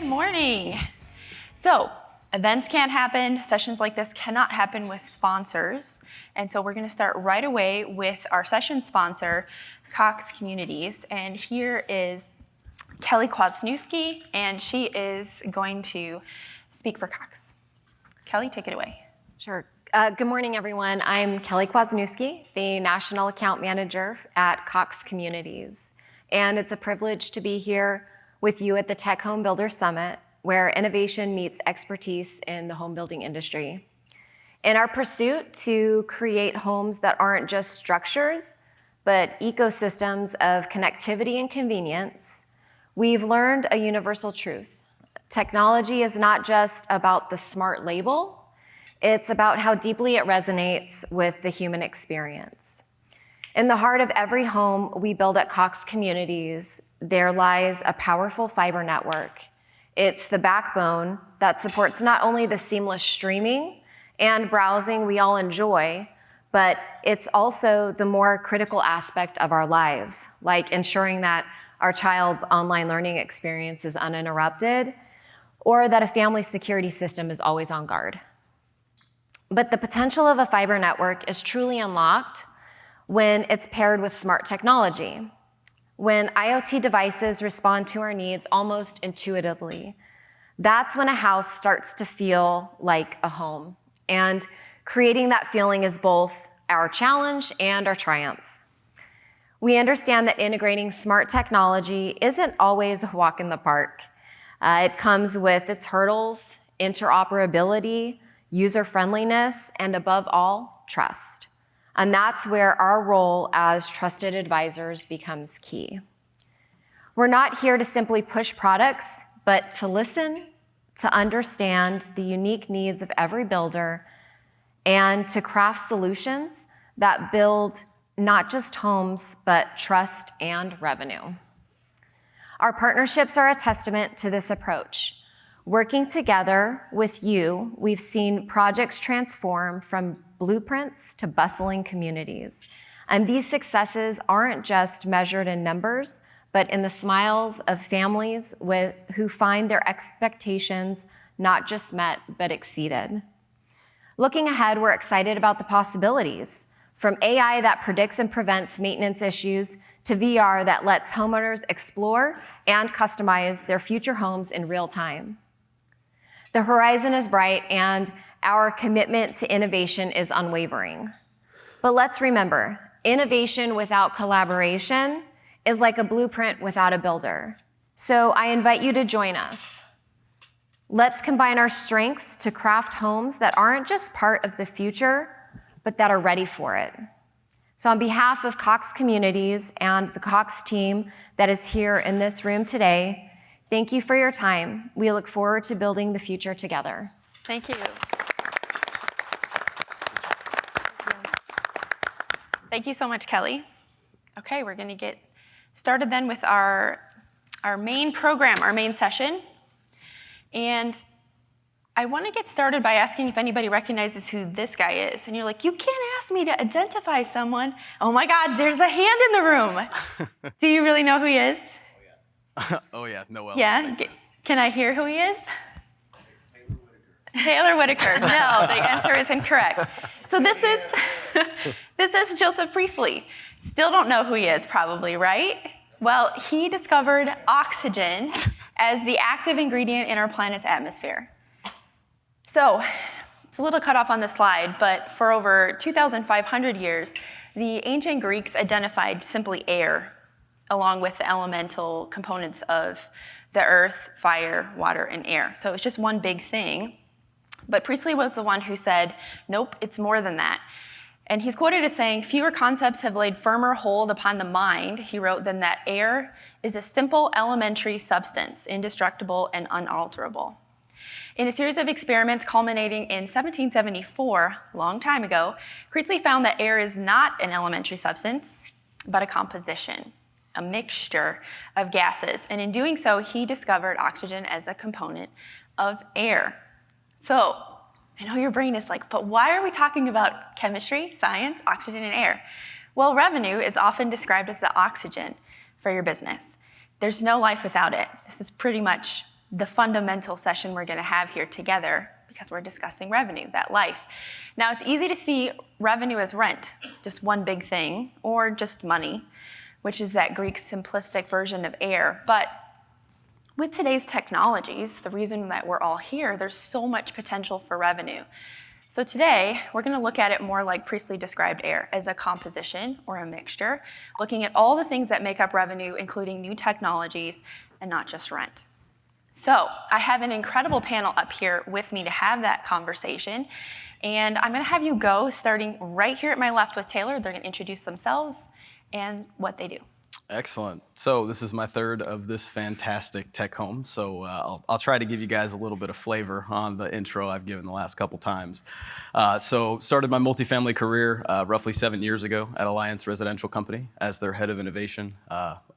Good morning. So, events can't happen, sessions like this cannot happen with sponsors. And so we're gonna start right away with our session sponsor, Cox Communities. And here is Kelly Kwasniewski, and she is going to speak for Cox. Kelly, take it away. Sure. Good morning, everyone. I'm Kelly Kwasniewski, the National Account Manager at Cox Communities. And it's a privilege to be here with you at the TecHome Builder Summit, where innovation meets expertise in the home building industry. In our pursuit to create homes that aren't just structures, but ecosystems of connectivity and convenience, we've learned a universal truth. Technology is not just about the smart label, it's about how deeply it resonates with the human experience. In the heart of every home we build at Cox Communities, there lies a powerful fiber network. It's the backbone that supports not only the seamless streaming and browsing we all enjoy, but it's also the more critical aspect of our lives, like ensuring that our child's online learning experience is uninterrupted, or that a family security system is always on guard. But the potential of a fiber network is truly unlocked when it's paired with smart technology. When IoT devices respond to our needs almost intuitively, that's when a house starts to feel like a home. And creating that feeling is both our challenge and our triumph. We understand that integrating smart technology isn't always a walk in the park. It comes with its hurdles, interoperability, user-friendliness, and above all, trust. And that's where our role as trusted advisors becomes key. We're not here to simply push products, but to listen, to understand the unique needs of every builder, and to craft solutions that build not just homes, but trust and revenue. Our partnerships are a testament to this approach. Working together with you, we've seen projects transform from blueprints to bustling communities. And these successes aren't just measured in numbers, but in the smiles of families who find their expectations not just met, but exceeded. Looking ahead, we're excited about the possibilities, from AI that predicts and prevents maintenance issues to VR that lets homeowners explore and customize their future homes in real time. The horizon is bright, and our commitment to innovation is unwavering. But let's remember, innovation without collaboration is like a blueprint without a builder. So I invite you to join us. Let's combine our strengths to craft homes that aren't just part of the future, but that are ready for it. So on behalf of Cox Communities and the Cox team that is here in this room today, thank you for your time. We look forward to building the future together. Thank you. Thank you so much, Kelly. Okay, we're gonna get started then with our main program, our main session. And I wanna get started by asking if anybody recognizes who this guy is. And you're like, you can't ask me to identify someone. Oh my God, there's a hand in the room. Do you really know who he is? Oh yeah, Noel. Yeah, can I hear who he is? Taylor Whitaker. No, the answer is incorrect. So this is Joseph Priestley. Still don't know who he is probably, right? Well, he discovered oxygen as the active ingredient in our planet's atmosphere. So it's a little cut off on the slide, but for over 2,500 years, the ancient Greeks identified simply air along with the elemental components of the earth, fire, water, and air. So it's just one big thing. But Priestley was the one who said, nope, it's more than that. And he's quoted as saying, fewer concepts have laid firmer hold upon the mind, he wrote, than that air is a simple elementary substance, indestructible and unalterable. In a series of experiments culminating in 1774, a long time ago, Priestley found that air is not an elementary substance, but a composition, a mixture of gases. And in doing so, he discovered oxygen as a component of air. So, I know your brain is like, but why are we talking about chemistry, science, oxygen, and air? Well, revenue is often described as the oxygen for your business. There's no life without it. This is pretty much the fundamental session we're going to have here together because we're discussing revenue, that life. Now, it's easy to see revenue as rent, just one big thing, or just money, which is that Greek simplistic version of air. But with today's technologies, the reason that we're all here, there's so much potential for revenue. So today, we're going to look at it more like Priestley described air, as a composition or a mixture, looking at all the things that make up revenue, including new technologies and not just rent. So I have an incredible panel up here with me to have that conversation. And I'm going to have you go starting right here at my left with Taylor. They're going to introduce themselves and what they do. Excellent. So this is my third of this fantastic TecHome. So I'll try to give you guys a little bit of flavor on the intro I've given the last couple times. So started my multifamily career roughly 7 years ago at Alliance Residential Company as their head of innovation.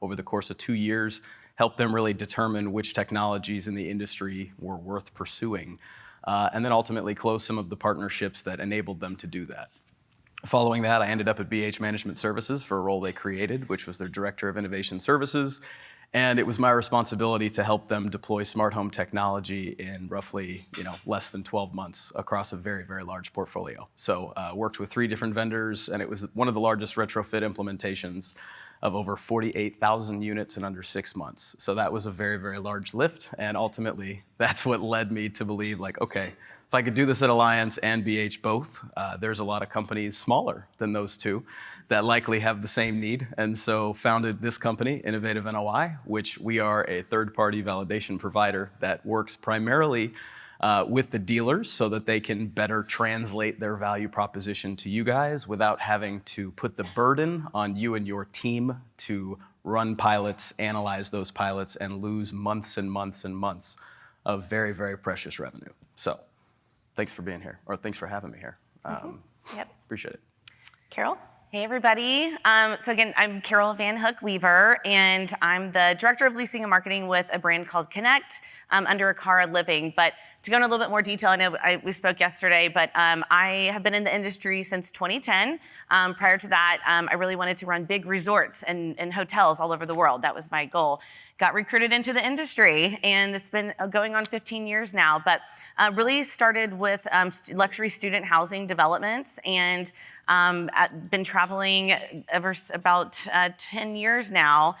Over the course of 2 years, helped them really determine which technologies in the industry were worth pursuing, and then ultimately close some of the partnerships that enabled them to do that. Following that, I ended up at BH Management Services for a role they created, which was their Director of Innovation Services, and it was my responsibility to help them deploy smart home technology in roughly less than 12 months across a very, very large portfolio. So worked with 3 different vendors, and it was one of the largest retrofit implementations of over 48,000 units in under 6 months. So that was a very, very large lift, and ultimately that's what led me to believe, like, okay, if I could do this at Alliance and BH both, there's a lot of companies smaller than those two that likely have the same need, and so founded this company, Innovative NOI, which we are a third-party validation provider that works primarily with the dealers so that they can better translate their value proposition to you guys without having to put the burden on you and your team to run pilots, analyze those pilots, and lose months and months and months of very, very precious revenue. So thanks for being here, or thanks for having me here. Yep. Appreciate it. Carol? Hey, everybody. So again, I'm Carol Van Hook Weaver, and I'm the Director of Leasing and Marketing with a brand called Connect under Akara Living. But to go into a little bit more detail, I know we spoke yesterday, but I have been in the industry since 2010. Prior to that, I really wanted to run big resorts and hotels all over the world. That was my goal. Got recruited into the industry, and it's been going on 15 years now, but really started with luxury student housing developments, and been traveling ever about 10 years now,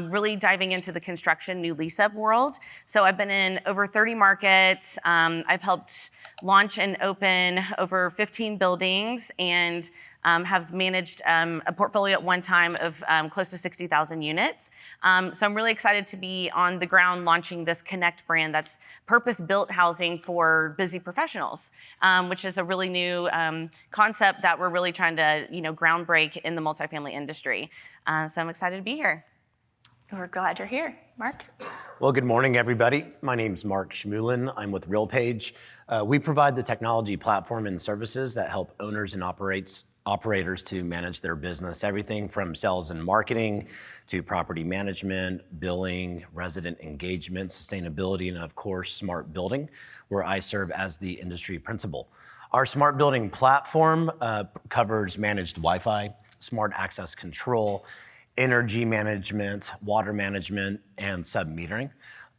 really diving into the construction new lease-up world. So I've been in over 30 markets. I've helped launch and open over 15 buildings, and have managed a portfolio at one time of close to 60,000 units. So I'm really excited to be on the ground launching this Connect brand that's purpose-built housing for busy professionals, which is a really new concept that we're really trying to groundbreak in the multifamily industry. So I'm excited to be here. We're glad you're here. Mark? Well, good morning, everybody. My name's Mark Schmulin. I'm with RealPage. We provide the technology platform and services that help owners and operators to manage their business, everything from sales and marketing to property management, billing, resident engagement, sustainability, and of course, smart building, where I serve as the industry principal. Our smart building platform covers managed Wi-Fi, smart access control, energy management, water management, and sub-metering.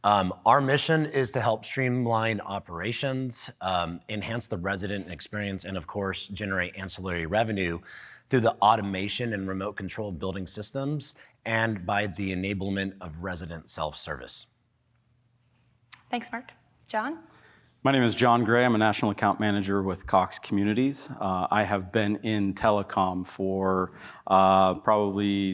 Our mission is to help streamline operations, enhance the resident experience, and of course, generate ancillary revenue through the automation and remote control of building systems and by the enablement of resident self-service. Thanks, Mark. John? My name is John Gray. I'm a national account manager with Cox Communities. I have been in telecom for probably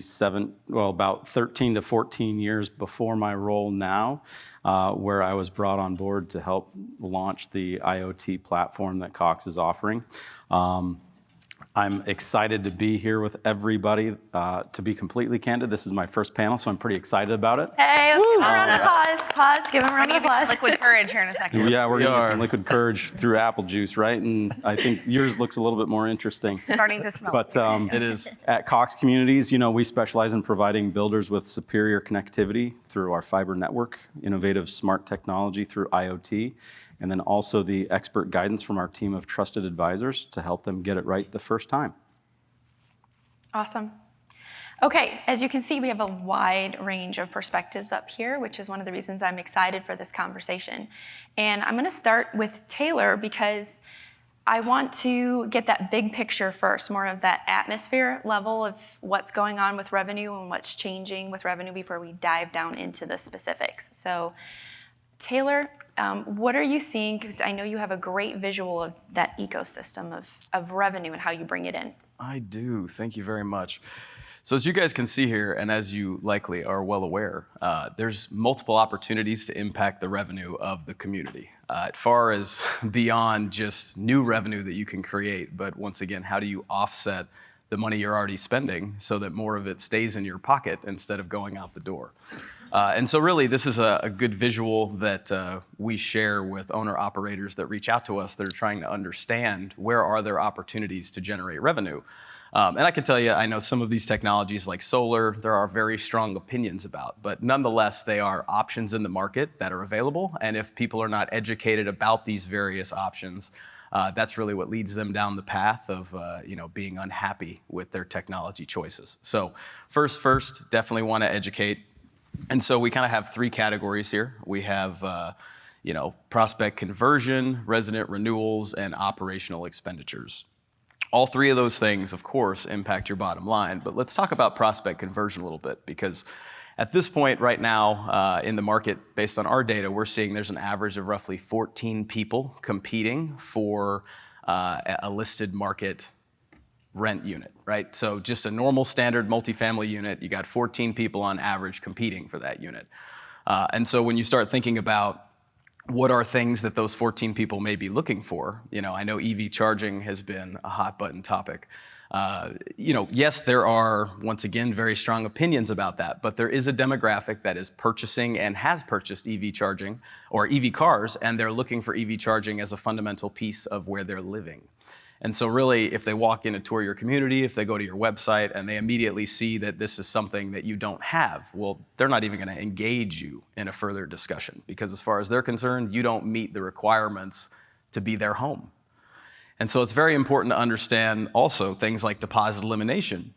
about 13 to 14 years before my role now, where I was brought on board to help launch the IoT platform that Cox is offering. I'm excited to be here with everybody. To be completely candid, this is my first panel, so I'm pretty excited about it. Hey, let's give him a round of applause. Pause, give him a round of We're gonna applause. give liquid courage here in a second. Yeah, we're gonna get some liquid courage through apple juice, right? And I think yours looks a little bit more interesting. Starting to smell. But It is. at Cox Communities, we specialize in providing builders with superior connectivity through our fiber network, innovative smart technology through IoT, and then also the expert guidance from our team of trusted advisors to help them get it right the first time. Awesome. Okay, as you can see, we have a wide range of perspectives up here, which is one of the reasons I'm excited for this conversation. And I'm gonna start with Taylor because I want to get that big picture first, more of that atmosphere level of what's going on with revenue and what's changing with revenue before we dive down into the specifics. So Taylor, what are you seeing? Because I know you have a great visual of that ecosystem of revenue and how you bring it in. I do. Thank you very much. So as you guys can see here, and as you likely are well aware, there's multiple opportunities to impact the revenue of the community. As far as beyond just new revenue that you can create, but once again, how do you offset the money you're already spending so that more of it stays in your pocket instead of going out the door? And so really, this is a good visual that we share with owner-operators that reach out to us that are trying to understand where are there opportunities to generate revenue. And I can tell you, I know some of these technologies like solar, there are very strong opinions about, but nonetheless, they are options in the market that are available. And if people are not educated about these various options, that's really what leads them down the path of being unhappy with their technology choices. So first, definitely want to educate. And so we kind of have three categories here. We have prospect conversion, resident renewals, and operational expenditures. All three of those things, of course, impact your bottom line, but let's talk about prospect conversion a little bit, because at this point right now in the market, based on our data, we're seeing there's an average of roughly 14 people competing for a listed market rent unit, right? So just a normal standard multifamily unit, you got 14 people on average competing for that unit. And so when you start thinking about what are things that those 14 people may be looking for? I know EV charging has been a hot button topic. Yes, there are, once again, very strong opinions about that, but there is a demographic that is purchasing and has purchased EV charging or EV cars, and they're looking for EV charging as a fundamental piece of where they're living. And so really, if they walk in to tour your community, if they go to your website and they immediately see that this is something that you don't have, well, they're not even gonna engage you in a further discussion, because as far as they're concerned, you don't meet the requirements to be their home. And so it's very important to understand also things like deposit elimination.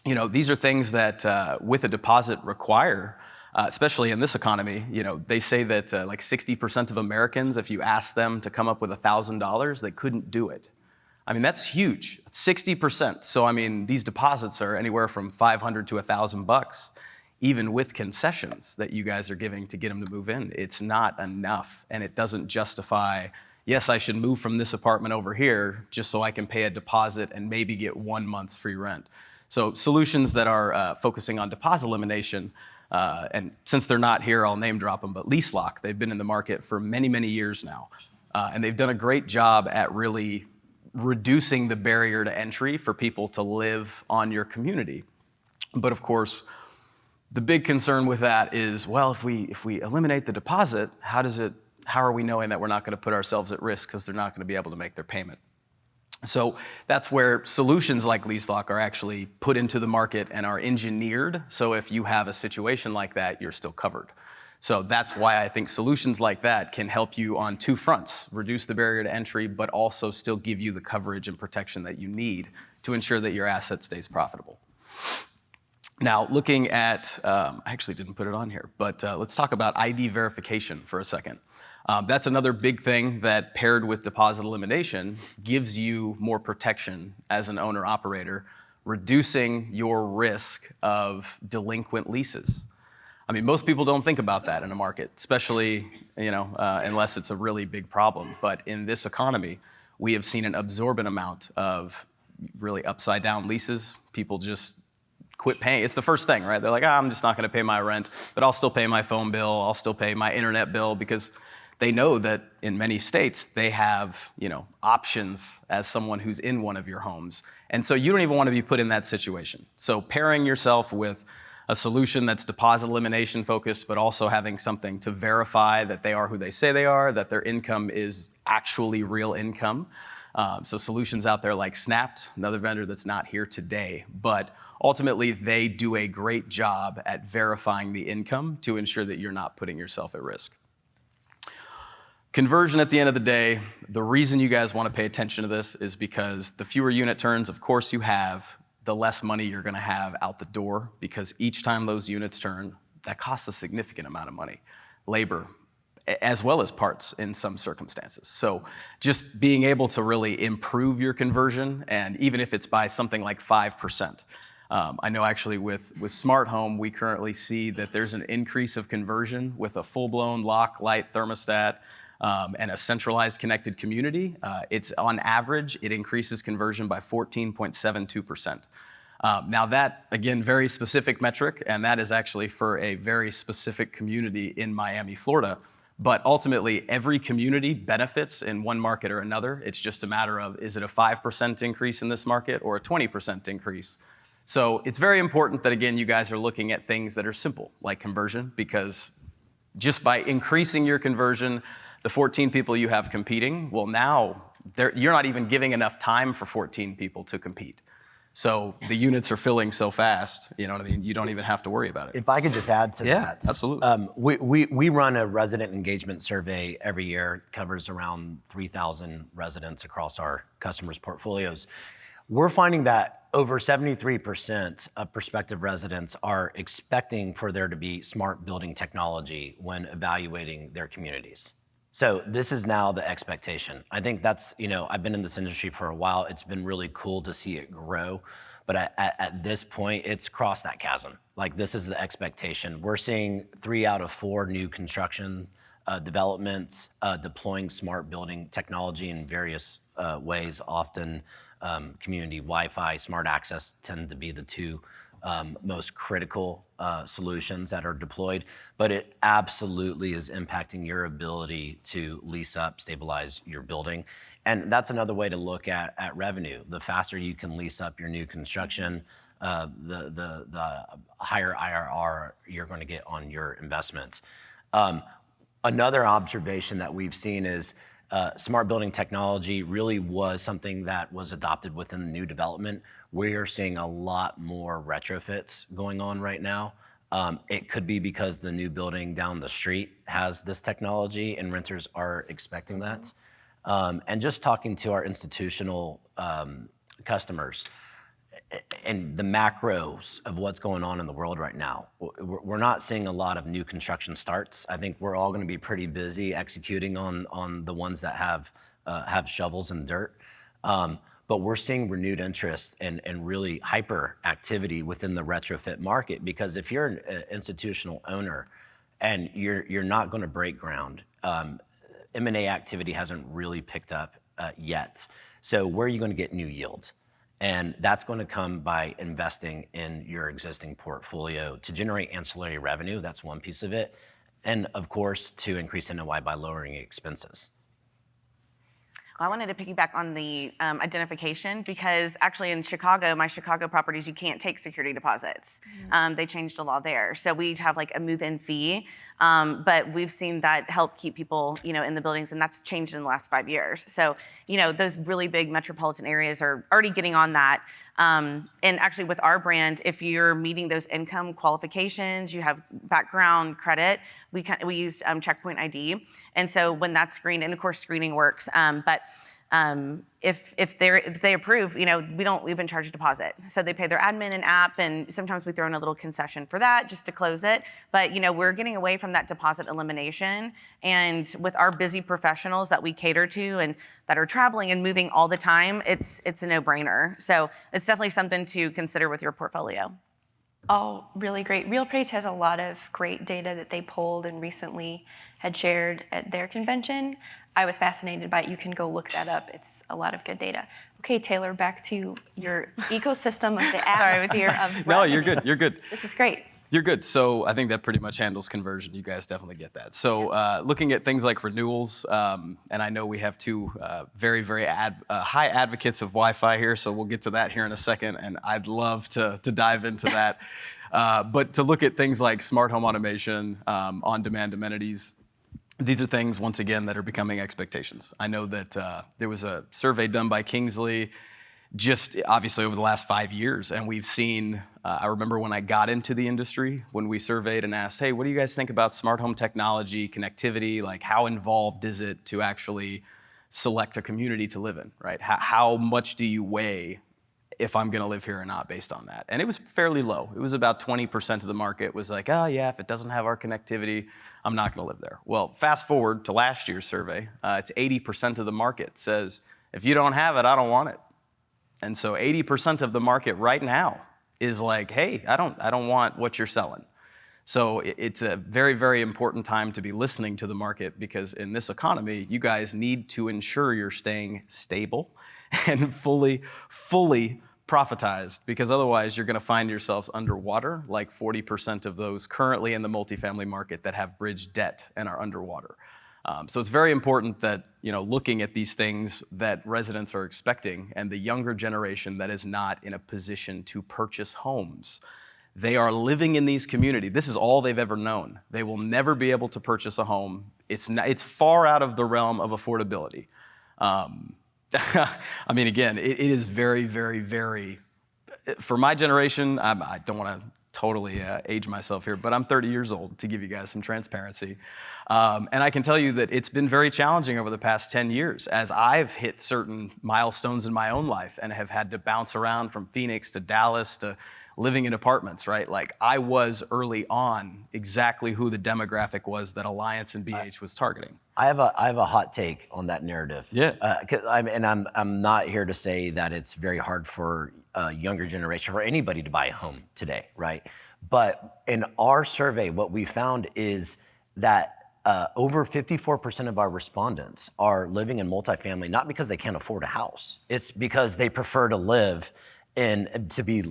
These are things that with a deposit require, especially in this economy, they say that like 60% of Americans, if you ask them to come up with $1,000, they couldn't do it. I mean, that's huge, 60%. So I mean, these deposits are anywhere from $500 to $1,000, even with concessions that you guys are giving to get them to move in. It's not enough, and it doesn't justify, yes, I should move from this apartment over here just so I can pay a deposit and maybe get 1 month's free rent. So solutions that are focusing on deposit elimination, and since they're not here, I'll name drop them, but LeaseLock, they've been in the market for many, many years now. And they've done a great job at really reducing the barrier to entry for people to live on your community. But of course, the big concern with that is, well, if we eliminate the deposit, how are we knowing that we're not gonna put ourselves at risk because they're not gonna be able to make their payment? So that's where solutions like LeaseLock are actually put into the market and are engineered, so if you have a situation like that, you're still covered. So that's why I think solutions like that can help you on two fronts: reduce the barrier to entry, but also still give you the coverage and protection that you need to ensure that your asset stays profitable. Now, looking at, I actually didn't put it on here, but let's talk about ID verification for a second. That's another big thing that, paired with deposit elimination, gives you more protection as an owner-operator, reducing your risk of delinquent leases. I mean, most people don't think about that in a market, especially, unless it's a really big problem. But in this economy, we have seen an absorbent amount of really upside down leases. People just quit paying. It's the first thing, right? They're like, I'm just not gonna pay my rent, but I'll still pay my phone bill, I'll still pay my internet bill, because they know that in many states, they have, options as someone who's in one of your homes. And so you don't even wanna be put in that situation. So pairing yourself with a solution that's deposit elimination focused, but also having something to verify that they are who they say they are, that their income is actually real income. So solutions out there like Snapped, another vendor that's not here today, but ultimately they do a great job at verifying the income to ensure that you're not putting yourself at risk. Conversion, at the end of the day, the reason you guys want to pay attention to this is because the fewer unit turns, of course, you have, the less money you're going to have out the door, because each time those units turn, that costs a significant amount of money, labor, as well as parts in some circumstances. So just being able to really improve your conversion, and even if it's by something like 5%. I know actually with Smart Home, we currently see that there's an increase of conversion with a full-blown lock, light, thermostat, and a centralized connected community. It's on average, it increases conversion by 14.72%. Now that, again, very specific metric, and that is actually for a very specific community in Miami, Florida. But ultimately, every community benefits in one market or another. It's just a matter of, is it a 5% increase in this market or a 20% increase? So it's very important that, again, you guys are looking at things that are simple, like conversion, because just by increasing your conversion, the 14 people you have competing, well, now you're not even giving enough time for 14 people to compete. So the units are filling so fast, you know what I mean? You don't even have to worry about it. If I could just add to that. Absolutely. We run a resident engagement survey every year. It covers around 3,000 residents across our customers' portfolios. We're finding that over 73% of prospective residents are expecting for there to be smart building technology when evaluating their communities. So this is now the expectation. I think that's, I've been in this industry for a while. It's been really cool to see it grow. But at this point, it's crossed that chasm. Like, this is the expectation. We're seeing 3 out of 4 new construction developments deploying smart building technology in various ways. Often community Wi-Fi, smart access tend to be the 2 most critical solutions that are deployed, but it absolutely is impacting your ability to lease up, stabilize your building. And that's another way to look at revenue. The faster you can lease up your new construction, the higher IRR you're going to get on your investments. Another observation that we've seen is smart building technology really was something that was adopted within the new development. We are seeing a lot more retrofits going on right now. It could be because the new building down the street has this technology and renters are expecting that. And just talking to our institutional customers and the macros of what's going on in the world right now, we're not seeing a lot of new construction starts. I think we're all going to be pretty busy executing on the ones that have shovels and dirt. But we're seeing renewed interest and really hyper activity within the retrofit market, because if you're an institutional owner and you're not going to break ground, M&A activity hasn't really picked up yet. So where are you going to get new yield? And that's going to come by investing in your existing portfolio to generate ancillary revenue. That's one piece of it. And of course, to increase NOI by lowering expenses. Well, I wanted to piggyback on the identification, because actually in Chicago, my Chicago properties, you can't take security deposits. They changed the law there. So we have like a move-in fee, but we've seen that help keep people, in the buildings, and that's changed in the last 5 years. So, those really big metropolitan areas are already getting on that. And actually with our brand, if you're meeting those income qualifications, you have background credit, we use checkpoint ID. And so when that's screened, and of course screening works, but if they approve, we don't even charge a deposit. So they pay their admin and app, and sometimes we throw in a little concession for that just to close it. But we're getting away from that deposit elimination. And with our busy professionals that we cater to and that are traveling and moving all the time, it's a no-brainer. So it's definitely something to consider with your portfolio. All really great. RealPage has a lot of great data that they pulled and recently had shared at their convention. I was fascinated by it. You can go look that up. It's a lot of good data. Okay, Taylor, back to your ecosystem of the atmosphere of revenue. No, you're good. You're good. This is great. You're good. So I think that pretty much handles conversion. You guys definitely get that. So looking at things like renewals, and I know we have 2 very, very high advocates of Wi-Fi here, so we'll get to that here in a second, and I'd love to dive into that. But to look at things like smart home automation, on-demand amenities, these are things, once again, that are becoming expectations. I know that there was a survey done by Kingsley just obviously over the last 5 years, and we've seen, I remember when I got into the industry, when we surveyed and asked, hey, what do you guys think about smart home technology, connectivity, like how involved is it to actually select a community to live in, right? How much do you weigh if I'm going to live here or not based on that. And it was fairly low. It was about 20% of the market was like, oh yeah, if it doesn't have our connectivity, I'm not going to live there. Well, fast forward to last year's survey, it's 80% of the market says, if you don't have it, I don't want it. And so 80% of the market right now is like, hey, I don't want what you're selling. So it's a very, very important time to be listening to the market, because in this economy, you guys need to ensure you're staying stable and fully profitized, because otherwise you're going to find yourselves underwater, like 40% of those currently in the multifamily market that have bridge debt and are underwater. So it's very important that, looking at these things that residents are expecting, and the younger generation that is not in a position to purchase homes. They are living in these communities. This is all they've ever known. They will never be able to purchase a home. It's far out of the realm of affordability. I mean, again, it is very, very, very, for my generation, I don't want to totally age myself here, but I'm 30 years old, to give you guys some transparency. And I can tell you that it's been very challenging over the past 10 years as I've hit certain milestones in my own life and have had to bounce around from Phoenix to Dallas to living in apartments, right? Like, I was early on exactly who the demographic was that Alliance and BH was targeting. I have a hot take on that narrative. Yeah. I'm not here to say that it's very hard for a younger generation, for anybody to buy a home today, right? But in our survey, what we found is that over 54% of our respondents are living in multifamily, not because they can't afford a house. It's because they prefer to live and to be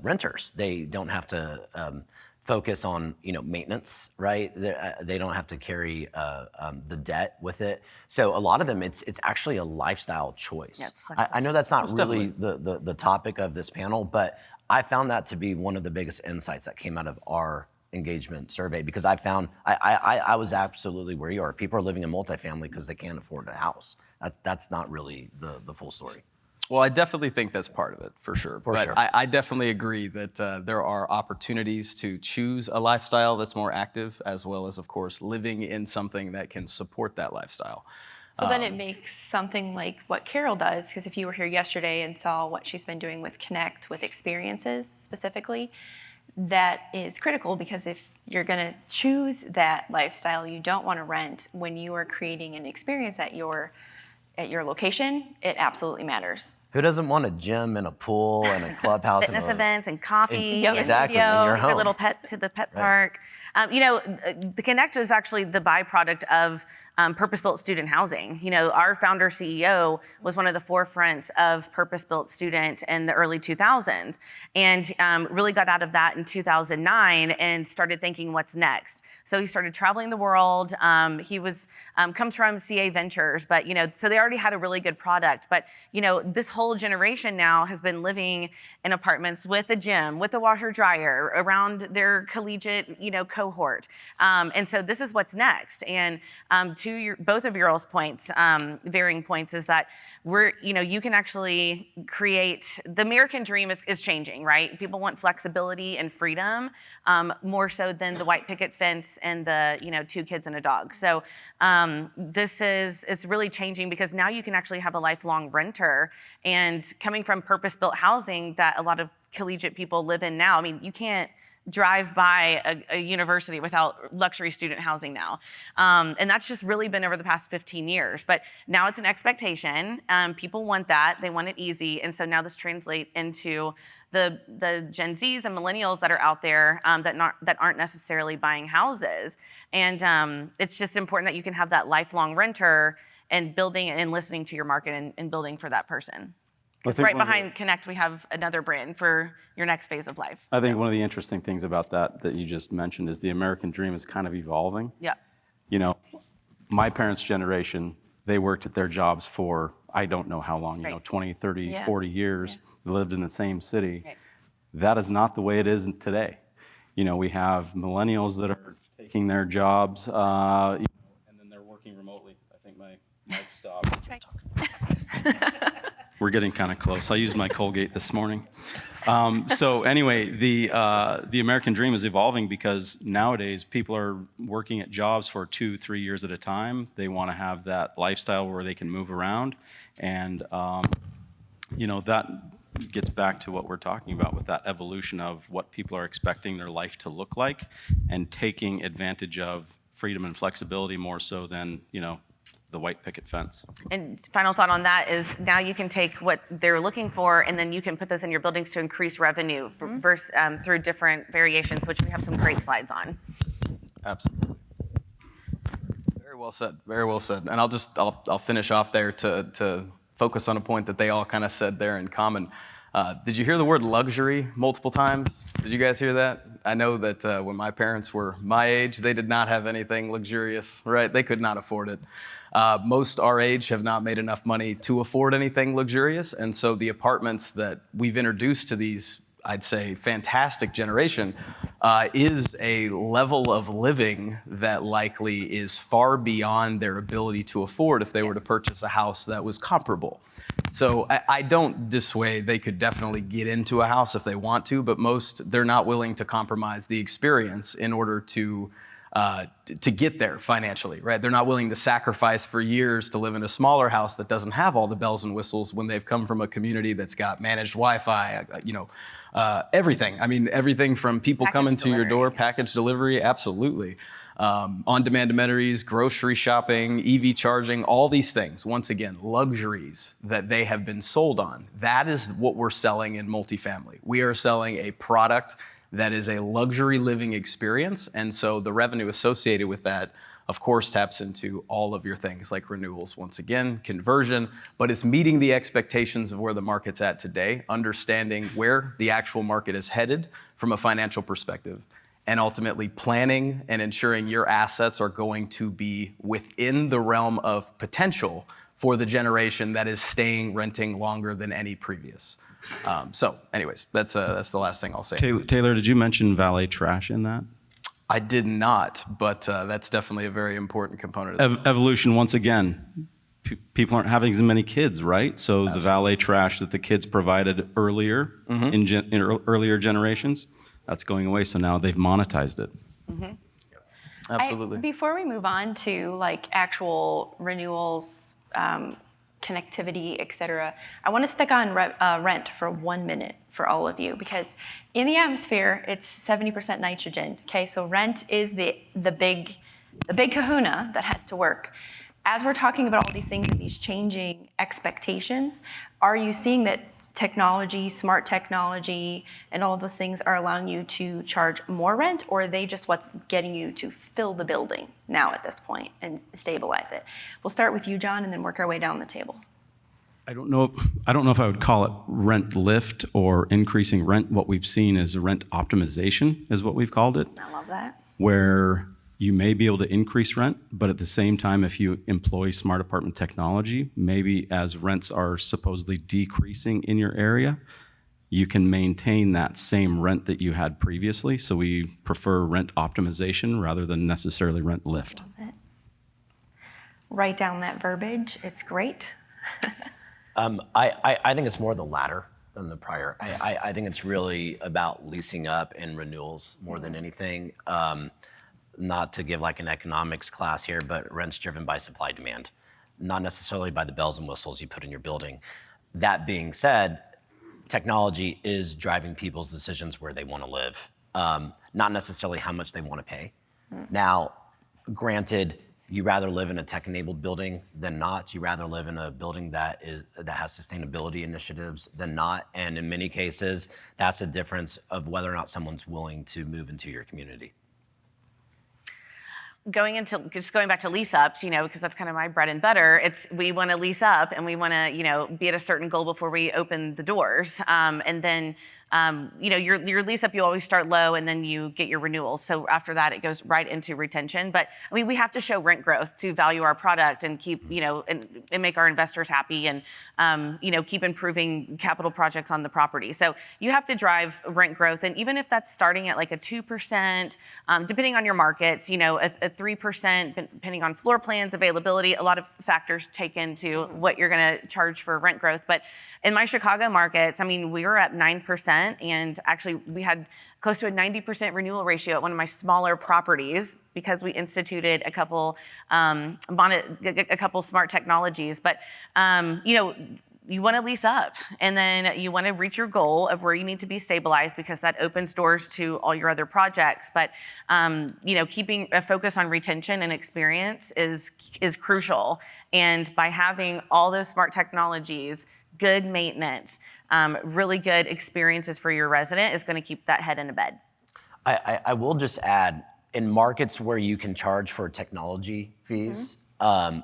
renters. They don't have to focus on maintenance, right? They don't have to carry the debt with it. So a lot of them, it's actually a lifestyle choice. Yeah, it's flexible. I know that's not Most really the topic of this panel, but I found that to be one of the biggest insights that came out of our engagement survey, because I found I was absolutely where you are. People are living in multifamily because they can't afford a house. That's not really the full story. Well, I definitely think that's part of it, for sure. But sure. I definitely agree that there are opportunities to choose a lifestyle that's more active, as well as, of course, living in something that can support that lifestyle. So then it makes something like what Carol does, because if you were here yesterday and saw what she's been doing with Connect, with experiences specifically, that is critical, because if you're going to choose that lifestyle, you don't want to rent. When you are creating an experience at your location, it absolutely matters. Who doesn't want a gym and a pool and a clubhouse? Fitness events and coffee. yoga exactly, studio, in your Take a home. little pet to the pet park. The Connect is actually the byproduct of purpose-built student housing. Our founder CEO was one of the forefronts of purpose-built student in the early 2000s, and really got out of that in 2009 and started thinking, what's next? So he started traveling the world. He comes from CA Ventures, but so they already had a really good product. But this whole generation now has been living in apartments with a gym, with a washer dryer, around their collegiate cohort. And so this is what's next. And to both of your all's points, varying points, is that you can actually create, the American dream is changing, right? People want flexibility and freedom more so than the white picket fence and the 2 kids and a dog. So it's really changing, because now you can actually have a lifelong renter. And coming from purpose-built housing that a lot of collegiate people live in now, I mean, you can't drive by a university without luxury student housing now. And that's just really been over the past 15 years. But now it's an expectation. People want that. They want it easy. And so now this translates into the Gen Zs and millennials that are out there that aren't necessarily buying houses. And it's just important that you can have that lifelong renter and building and listening to your market and building for that person. Because right behind Connect, we have another brand for your next phase of life. I think one of the interesting things about that you just mentioned is the American dream is kind of evolving. Yeah. My parents' generation, they worked at their jobs for, I don't know how long, Right. 20, 30, Yeah. 40 years. They lived in the same city. Right. That is not the way it is today. We have millennials that are taking their jobs, and then they're working remotely. I think my mic stopped. We're getting kind of close. I used my Colgate this morning. So anyway, the American dream is evolving, because nowadays people are working at jobs for 2-3 years at a time. They want to have that lifestyle where they can move around, and that gets back to what we're talking about with that evolution of what people are expecting their life to look like and taking advantage of freedom and flexibility more so than, the white picket fence. And final thought on that is now you can take what they're looking for and then you can put those in your buildings to increase revenue through different variations, which we have some great slides on. Absolutely. Very well said. Very well said. And I'll finish off there to focus on a point that they all kind of said there in common. Did you hear the word luxury multiple times? Did you guys hear that? I know that when my parents were my age, they did not have anything luxurious, right? They could not afford it. Most our age have not made enough money to afford anything luxurious. And so the apartments that we've introduced to these, I'd say, fantastic generation is a level of living that likely is far beyond their ability to afford if they were to purchase a house that was comparable. So I don't dissuade, they could definitely get into a house if they want to, but most, they're not willing to compromise the experience in order to get there financially, right? They're not willing to sacrifice for years to live in a smaller house that doesn't have all the bells and whistles when they've come from a community that's got managed Wi-Fi, everything. I mean, everything from people coming to your door, package delivery, absolutely. On-demand amenities, grocery shopping, EV charging, all these things. Once again, luxuries that they have been sold on. That is what we're selling in multifamily. We are selling a product that is a luxury living experience. And so the revenue associated with that, of course, taps into all of your things like renewals, once again, conversion, but it's meeting the expectations of where the market's at today, understanding where the actual market is headed from a financial perspective, and ultimately planning and ensuring your assets are going to be within the realm of potential for the generation that is staying renting longer than any previous. So anyways, that's the last thing I'll say. Taylor, did you mention valet trash in that? I did not, but that's definitely a very important component of it. Evolution, once again, people aren't having as many kids, right? So Absolutely. The valet trash that the kids provided earlier in earlier generations, that's going away. So now they've monetized it. Mm-hmm. Absolutely. Before we move on to like actual renewals, connectivity, et cetera, I want to stick on rent for 1 minute for all of you, because in the atmosphere, it's 70% nitrogen. Okay, so rent is the big kahuna that has to work. As we're talking about all these things and these changing expectations, are you seeing that technology, smart technology, and all of those things are allowing you to charge more rent, or are they just what's getting you to fill the building now at this point and stabilize it? We'll start with you, John, and then work our way down the table. I don't know if I would call it rent lift or increasing rent. What we've seen is rent optimization is what we've called it. I love that. Where you may be able to increase rent, but at the same time, if you employ smart apartment technology, maybe as rents are supposedly decreasing in your area, you can maintain that same rent that you had previously. So we prefer rent optimization rather than necessarily rent lift. Love it. Write down that verbiage. It's great. I think it's more the latter than the prior. I think it's really about leasing up and renewals more than anything. Not to give like an economics class here, but rent's driven by supply demand, not necessarily by the bells and whistles you put in your building. That being said, technology is driving people's decisions where they want to live, not necessarily how much they want to pay. Now, granted, you rather live in a tech-enabled building than not. You rather live in a building that has sustainability initiatives than not. And in many cases, that's a difference of whether or not someone's willing to move into your community. Going back to lease ups, because that's kind of my bread and butter. We want to lease up and we want to, be at a certain goal before we open the doors. And then, your lease up, you always start low and then you get your renewals. So after that, it goes right into retention. But I mean, we have to show rent growth to value our product and keep, and make our investors happy and, keep improving capital projects on the property. So you have to drive rent growth. And even if that's starting at like a 2%, depending on your markets, a 3%, depending on floor plans, availability, a lot of factors take into what you're going to charge for rent growth. But in my Chicago markets, I mean, we were at 9%, and actually we had close to a 90% renewal ratio at one of my smaller properties because we instituted a couple smart technologies. But, you want to lease up, and then you want to reach your goal of where you need to be stabilized, because that opens doors to all your other projects. But keeping a focus on retention and experience is crucial. And by having all those smart technologies, good maintenance, really good experiences for your resident is going to keep that head in a bed. I will just add, in markets where you can charge for technology fees, and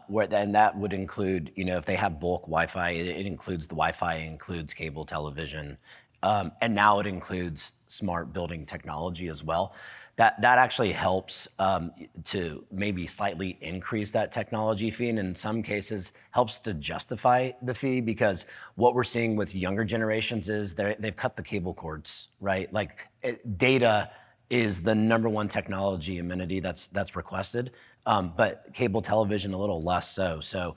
that would include, if they have bulk Wi-Fi, it includes the Wi-Fi, it includes cable television, and now it includes smart building technology as well. That actually helps to maybe slightly increase that technology fee, and in some cases helps to justify the fee, because what we're seeing with younger generations is they've cut the cable cords, right? Like data is the number one technology amenity that's requested, but cable television a little less so. So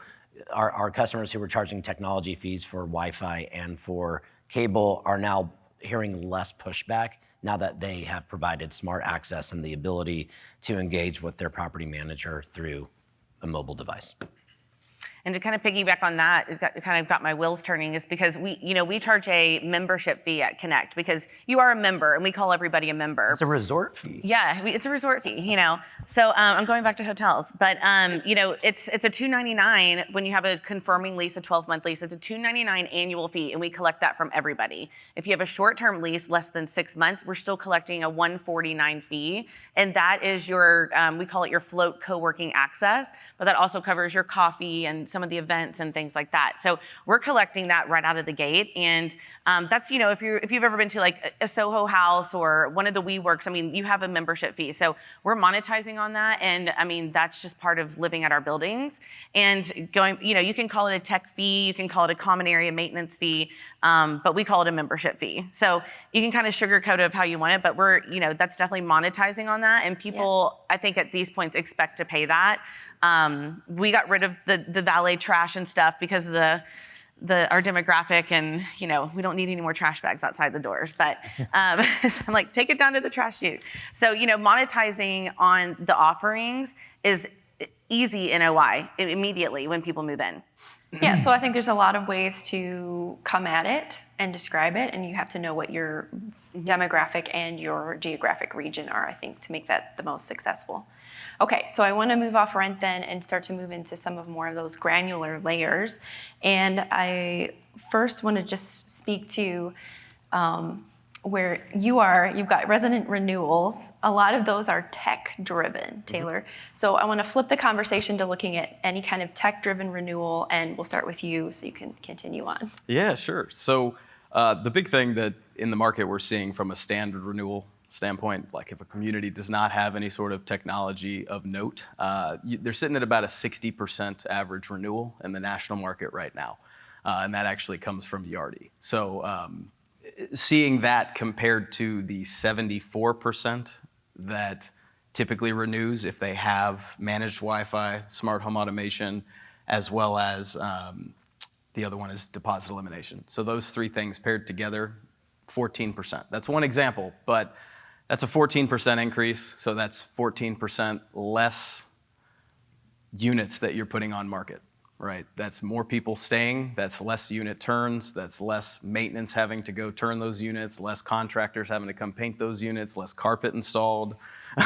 our customers who were charging technology fees for Wi-Fi and for cable are now hearing less pushback now that they have provided smart access and the ability to engage with their property manager through a mobile device. And to kind of piggyback on that, it kind of got my wheels turning, is because we charge a membership fee at Connect, because you are a member, and we call everybody a member. It's a resort fee. Yeah, it's a resort fee, So I'm going back to hotels, but it's a $299 when you have a confirming lease, a 12-month lease. It's a $299 annual fee, and we collect that from everybody. If you have a short-term lease, less than 6 months, we're still collecting a $149 fee, and that is your we call it your float co-working access, but that also covers your coffee and some of the events and things like that. So we're collecting that right out of the gate, and that's if you've ever been to like a Soho House or one of the WeWorks, you have a membership fee. So we're monetizing on that, and that's just part of living at our buildings. And going, you can call it a tech fee, you can call it a common area maintenance fee, but we call it a membership fee. So you can kind of sugarcoat it of how you want it, but we're that's definitely monetizing on that, and people I think at these points expect to pay that. We got rid of the valet trash and stuff because of our demographic, and we don't need any more trash bags outside the doors. But so I'm like, take it down to the trash chute. So monetizing on the offerings is easy NOI immediately when people move in. Yeah, so I think there's a lot of ways to come at it and describe it, and you have to know what your demographic and your geographic region are, I think, to make that the most successful. Okay, so I want to move off rent then and start to move into some of more of those granular layers. And I first want to just speak to where you've got resident renewals. A lot of those are tech-driven, Taylor. So I want to flip the conversation to looking at any kind of tech-driven renewal, and we'll start with you so you can continue on. Yeah, sure. So the big thing that in the market we're seeing from a standard renewal standpoint, like if a community does not have any sort of technology of note, they're sitting at about a 60% average renewal in the national market right now. And that actually comes from Yardi. So seeing that compared to the 74% that typically renews if they have managed Wi-Fi, smart home automation, as well as the other one is deposit elimination. So those three things paired together, 14%. That's one example, but that's a 14% increase. So that's 14% less units that you're putting on market, right? That's more people staying, that's less unit turns, that's less maintenance having to go turn those units, less contractors having to come paint those units, less carpet installed.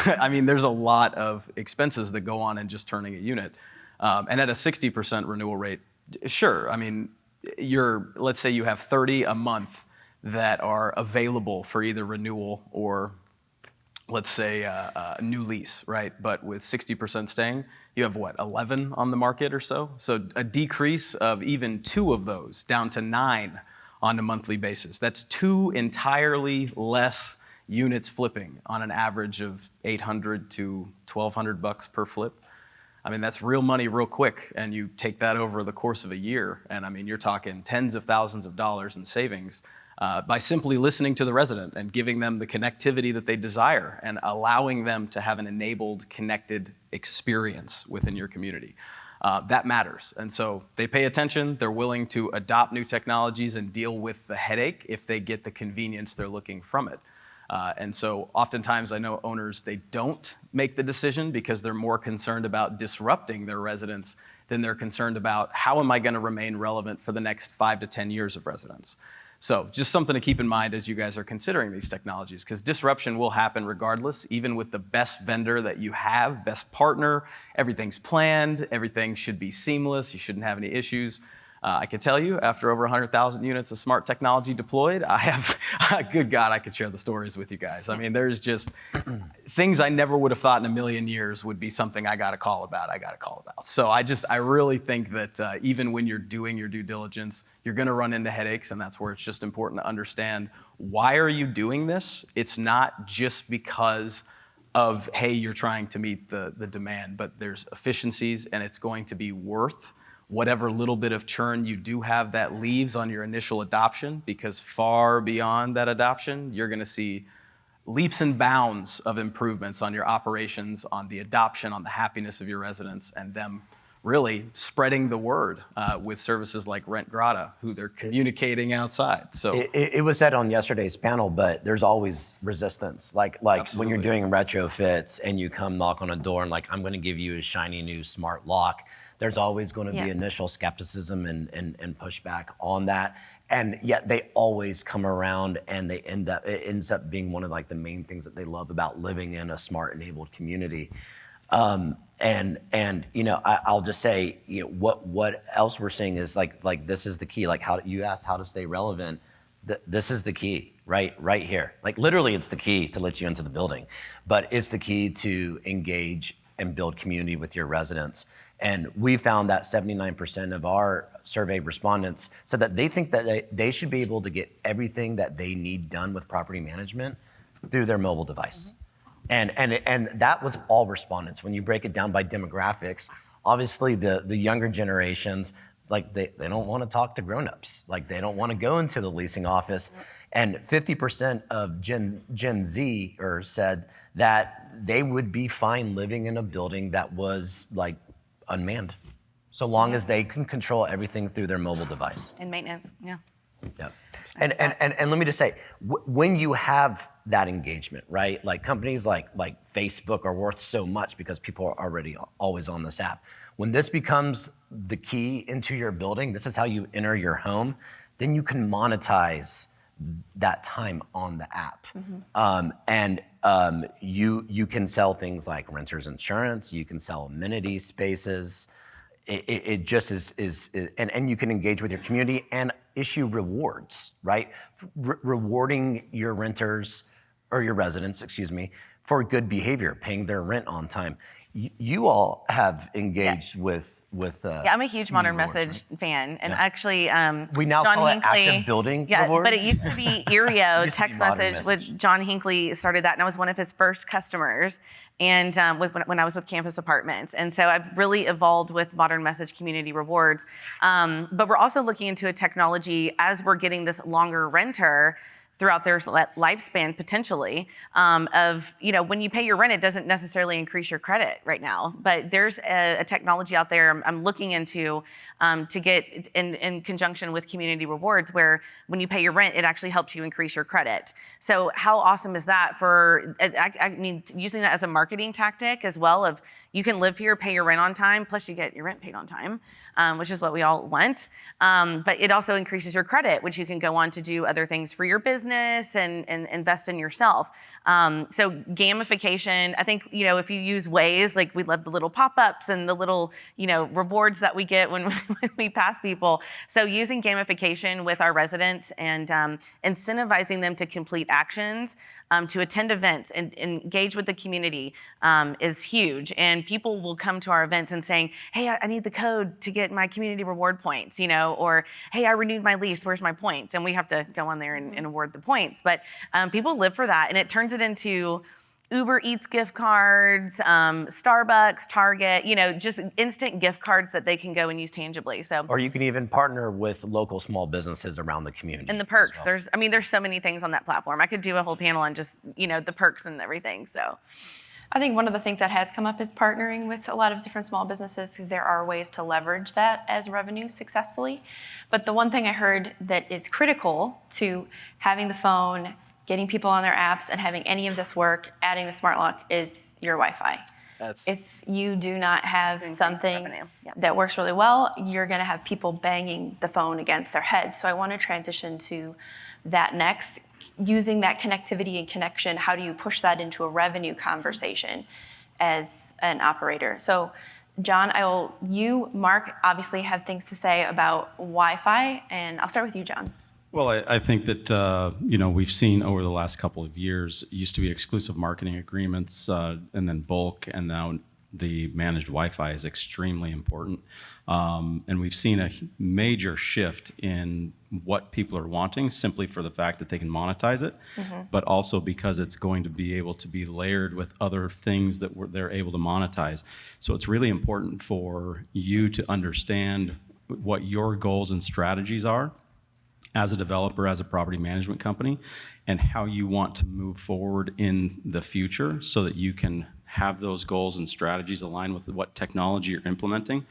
There's a lot of expenses that go on in just turning a unit. And at a 60% renewal rate, sure, let's say you have 30 a month that are available for either renewal or let's say a new lease, right? But with 60% staying, you have 11 on the market or so? So a decrease of even 2 of those down to 9 on a monthly basis. That's 2 entirely less units flipping on an average of $800 to $1,200 per flip. That's real money real quick, and you take that over the course of a year, and you're talking tens of thousands of dollars in savings by simply listening to the resident and giving them the connectivity that they desire and allowing them to have an enabled, connected experience within your community. That matters. And so they pay attention, they're willing to adopt new technologies and deal with the headache if they get the convenience they're looking from it. And so oftentimes I know owners, they don't make the decision because they're more concerned about disrupting their residents than they're concerned about how am I going to remain relevant for the next 5 to 10 years of residence. So just something to keep in mind as you guys are considering these technologies, because disruption will happen regardless, even with the best vendor that you have, best partner, everything's planned, everything should be seamless, you shouldn't have any issues. I can tell you, after over 100,000 units of smart technology deployed, I have, good God, I could share the stories with you guys. I mean, there's just things I never would have thought in a million years would be something I got to call about. So I really think that even when you're doing your due diligence, you're going to run into headaches, and that's where it's just important to understand, why are you doing this? It's not just because of, hey, you're trying to meet the demand, but there's efficiencies, and it's going to be worth whatever little bit of churn you do have that leaves on your initial adoption, because far beyond that adoption, you're going to see leaps and bounds of improvements on your operations, on the adoption, on the happiness of your residents, and them really spreading the word with services like Rent Grata, who they're communicating outside. So it was said on yesterday's panel, but there's always resistance. Like when you're doing retrofits and you come knock on a door and like, I'm going to give you a shiny new smart lock, there's always going to be initial skepticism and pushback on that. And yet they always come around, and it ends up being one of like the main things that they love about living in a smart enabled community. And you know, I'll just say, you know, what else we're seeing is like this is the key. Like how you asked how to stay relevant. This is the key, right here. Like literally, it's the key to let you into the building, but it's the key to engage and build community with your residents. And we found that 79% of our survey respondents said that they think that they should be able to get everything that they need done with property management through their mobile device. And that was all respondents. When you break it down by demographics, obviously the younger generations, like they don't want to talk to grownups. Like they don't want to go into the leasing office. And 50% of Gen Zers said that they would be fine living in a building that was like unmanned, so long as they can control everything through their mobile device. And maintenance, yeah. Yep. And let me just say, when you have that engagement, right? Like companies like Facebook are worth so much because people are already always on this app. When this becomes the key into your building, this is how you enter your home, then you can monetize that time on the app. You can sell things like renter's insurance, you can sell amenity spaces. It just is and you can engage with your community and issue rewards, right? Rewarding your renters or your residents, for good behavior, paying their rent on time. You all have engaged with yeah, I'm a huge Modern Message fan, and actually, we now John call Hinckley, it active building yeah, rewards. but it used to be Erio Used to be text Modern message. With John Hinckley started that, and I was one of his first customers, and when I was with Campus Apartments, and so I've really evolved with Modern Message Community Rewards. But we're also looking into a technology as we're getting this longer renter throughout their lifespan potentially of, you know, when you pay your rent, it doesn't necessarily increase your credit right now, but there's a technology out there I'm looking into to get in conjunction with community rewards, where when you pay your rent, it actually helps you increase your credit. So how awesome is that for, I mean, using that as a marketing tactic as well, of you can live here, pay your rent on time, plus you get your rent paid on time, which is what we all want. But it also increases your credit, which you can go on to do other things for your business and invest in yourself. So gamification, I think, you know, if you use Waze, like we love the little pop-ups and the little, you know, rewards that we get when we pass people. So using gamification with our residents and incentivizing them to complete actions, to attend events and engage with the community is huge. And people will come to our events and saying, hey, I need the code to get my community reward points, you know, or hey, I renewed my lease, where's my points? And we have to go on there and award the points. But people live for that, and it turns it into Uber Eats gift cards, Starbucks, Target, you know, just instant gift cards that they can go and use tangibly. So, or you can even partner with local small businesses around the community. And the perks, well. There's so many things on that platform. I could do a whole panel on just, you know, the perks and everything, so. I think one of the things that has come up is partnering with a lot of different small businesses, because there are ways to leverage that as revenue successfully. But the one thing I heard that is critical to having the phone, getting people on their apps and having any of this work, adding the smart lock is your Wi-Fi. If you do not have something that works really well, you're going to have people banging the phone against their head. So I want to transition to that next. Using that connectivity and connection, how do you push that into a revenue conversation as an operator? So John, you, Mark, obviously have things to say about Wi-Fi, and I'll start with you, John. Well, I think that we've seen over the last couple of years, it used to be exclusive marketing agreements, and then bulk, and now the managed Wi-Fi is extremely important. And we've seen a major shift in what people are wanting, simply for the fact that they can monetize it, but also because it's going to be able to be layered with other things that they're able to monetize. So it's really important for you to understand what your goals and strategies are as a developer, as a property management company, and how you want to move forward in the future so that you can have those goals and strategies align with what technology you're implementing.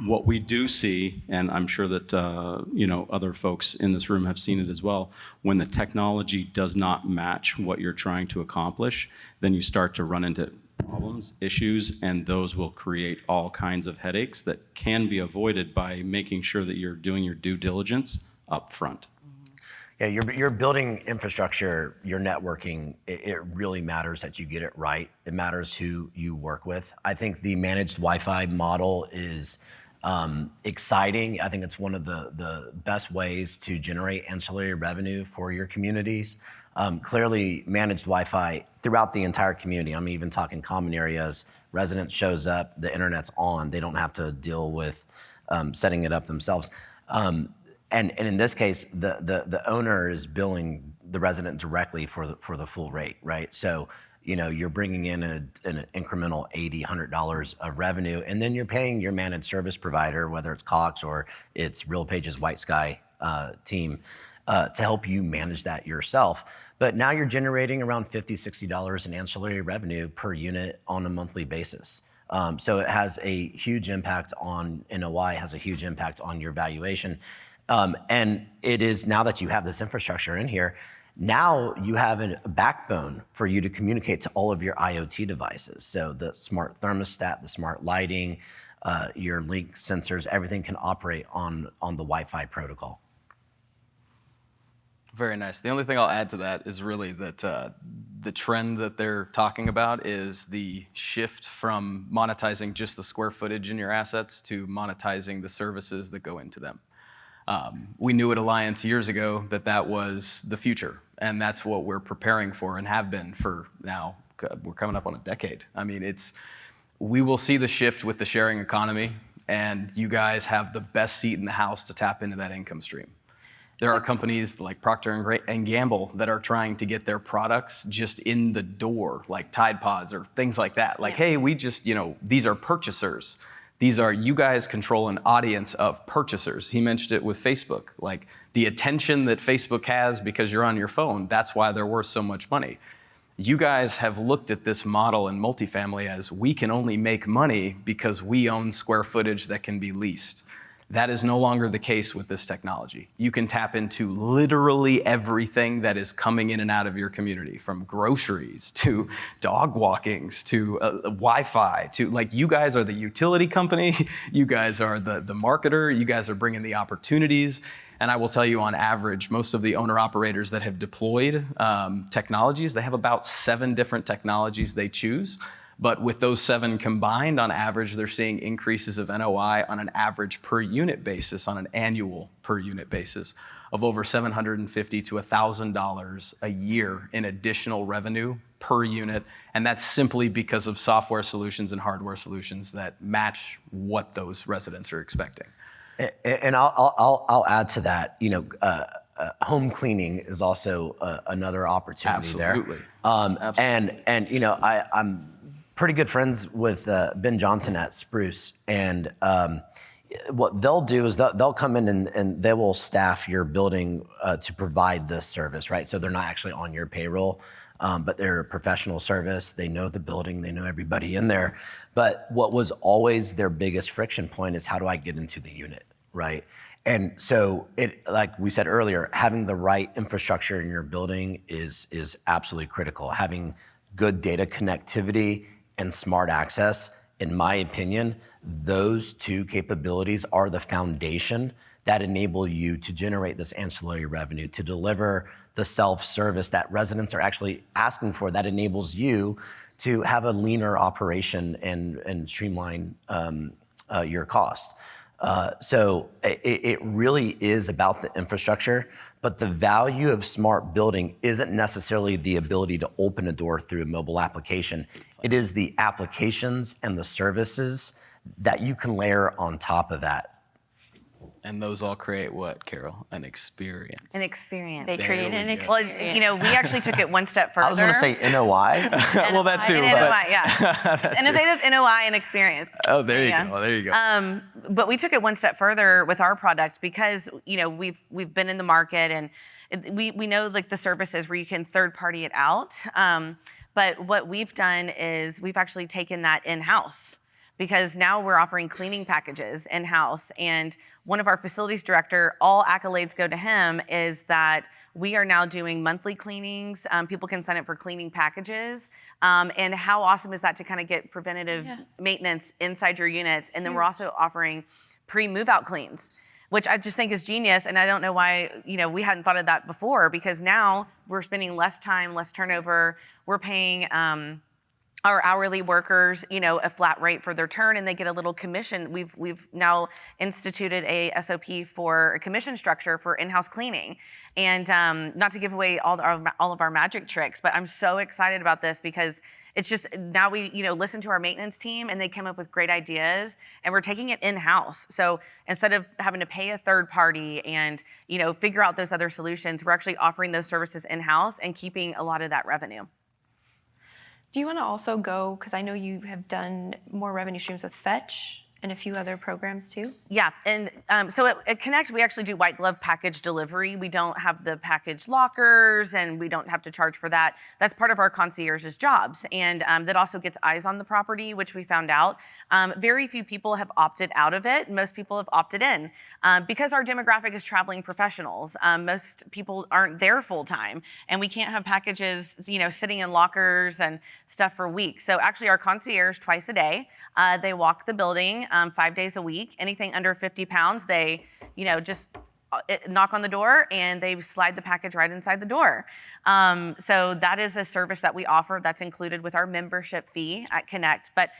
What we do see, and I'm sure that other folks in this room have seen it as well, when the technology does not match what you're trying to accomplish, then you start to run into problems, issues, and those will create all kinds of headaches that can be avoided by making sure that you're doing your due diligence up front. Yeah, you're building infrastructure, your networking, it really matters that you get it right. It matters who you work with. I think the managed Wi-Fi model is exciting. I think it's one of the best ways to generate ancillary revenue for your communities. Clearly, managed Wi-Fi throughout the entire community. I'm even talking common areas. Resident shows up, the internet's on. They don't have to deal with setting it up themselves. And in this case, the owner is billing the resident directly for the full rate, right? So you're bringing in an incremental $80, $100 of revenue, and then you're paying your managed service provider, whether it's Cox or it's RealPage's White Sky team, to help you manage that yourself. But now you're generating around $50, $60 in ancillary revenue per unit on a monthly basis. So it has a huge impact on NOI, has a huge impact on your valuation. And it is, now that you have this infrastructure in here, now you have a backbone for you to communicate to all of your IoT devices. So the smart thermostat, the smart lighting, your link sensors, everything can operate on the Wi-Fi protocol. Very nice. The only thing I'll add to that is really that the trend that they're talking about is the shift from monetizing just the square footage in your assets to monetizing the services that go into them. We knew at Alliance years ago that was the future, and that's what we're preparing for and have been for now. We're coming up on a decade. I mean, we will see the shift with the sharing economy, and you guys have the best seat in the house to tap into that income stream. There are companies like Procter & Gamble that are trying to get their products just in the door, like Tide Pods or things like that. Like, hey, we just, these are purchasers. You guys control an audience of purchasers. He mentioned it with Facebook. Like the attention that Facebook has because you're on your phone, that's why they're worth so much money. You guys have looked at this model in multifamily as we can only make money because we own square footage that can be leased. That is no longer the case with this technology. You can tap into literally everything that is coming in and out of your community, from groceries to dog walkings to Wi-Fi to, like, you guys are the utility company, you guys are the marketer, you guys are bringing the opportunities. And I will tell you, on average, most of the owner-operators that have deployed technologies, they have about 7 different technologies they choose. But with those 7 combined, on average, they're seeing increases of NOI on an average per unit basis, on an annual per unit basis, of over $750 to $1,000 a year in additional revenue per unit. And that's simply because of software solutions and hardware solutions that match what those residents are expecting. And I'll add to that. Home cleaning is also another opportunity there. Absolutely. Absolutely. And I'm pretty good friends with Ben Johnson at Spruce, and what they'll do is they'll come in and they will staff your building to provide this service, right? So they're not actually on your payroll, but they're a professional service. They know the building, they know everybody in there. But what was always their biggest friction point is, how do I get into the unit, right? And so like we said earlier, having the right infrastructure in your building is absolutely critical. Having good data connectivity and smart access, in my opinion, those two capabilities are the foundation that enable you to generate this ancillary revenue, to deliver the self-service that residents are actually asking for, that enables you to have a leaner operation and streamline your cost. So it really is about the infrastructure, but the value of smart building isn't necessarily the ability to open a door through a mobile application. It is the applications and the services that you can layer on top of that. And those all create what, Carol? An experience. An experience. They create an Well, experience. you know, we actually took it one step further. I was going to say NOI. Well, that too. An but- NOI, yeah. Innovative NOI and experience. Oh, there you go. There you go. But we took it one step further with our product because, you know, we've been in the market and we know like the services where you can third party it out. But what we've done is we've actually taken that in-house, because now we're offering cleaning packages in-house. And one of our facilities director, all accolades go to him, is that we are now doing monthly cleanings. People can sign up for cleaning packages. And how awesome is that to kind of get preventative maintenance inside your units? And then we're also offering pre-move out cleans, which I just think is genius. And I don't know why, you know, we hadn't thought of that before, because now we're spending less time, less turnover. We're paying, our hourly workers, you know, a flat rate for their turn, and they get a little commission. We've now instituted a SOP for a commission structure for in-house cleaning, and not to give away all of our magic tricks, but I'm so excited about this because it's just now we, you know, listen to our maintenance team and they come up with great ideas, and we're taking it in-house. So instead of having to pay a third party and, you know, figure out those other solutions, we're actually offering those services in-house and keeping a lot of that revenue. Do you want to also go, because I know you have done more revenue streams with Fetch and a few other programs too? Yeah, and so at Connect, we actually do white glove package delivery. We don't have the package lockers, and we don't have to charge for that. That's part of our concierge's jobs, and that also gets eyes on the property, which we found out. Very few people have opted out of it. Most people have opted in because our demographic is traveling professionals. Most people aren't there full time, and we can't have packages, you know, sitting in lockers and stuff for weeks. So actually, our concierge twice a day, they walk the building. 5 days a week. Anything under 50 pounds, they, you know, just knock on the door and they slide the package right inside the door. So that is a service that we offer that's included with our membership fee at Connect. But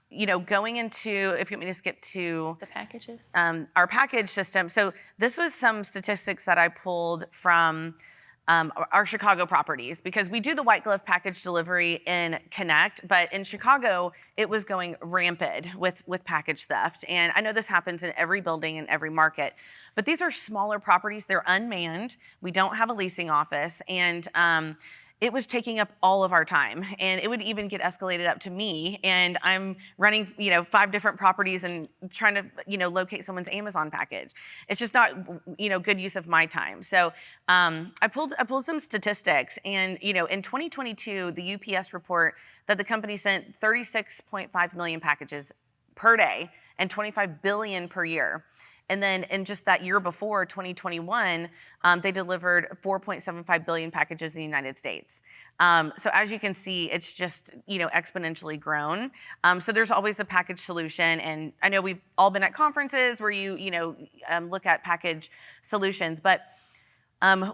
you know, going into, if you want me to skip to The packages? our package system. So this was some statistics that I pulled from our Chicago properties, because we do the white glove package delivery in Connect, but in Chicago, it was going rampant with package theft. And I know this happens in every building in every market, but these are smaller properties. They're unmanned. We don't have a leasing office. And it was taking up all of our time, and it would even get escalated up to me. And I'm running, you know, 5 different properties and trying to, you know, locate someone's Amazon package. It's just not, you know, good use of my time. So I pulled some statistics, and you know, in 2022, the UPS report that the company sent 36.5 million packages per day and 25 billion per year. And then in just that year before, 2021, they delivered 4.75 billion packages in the United States. So as you can see, it's just, you know, exponentially grown. So there's always a package solution. And I know we've all been at conferences where you know, look at package solutions, but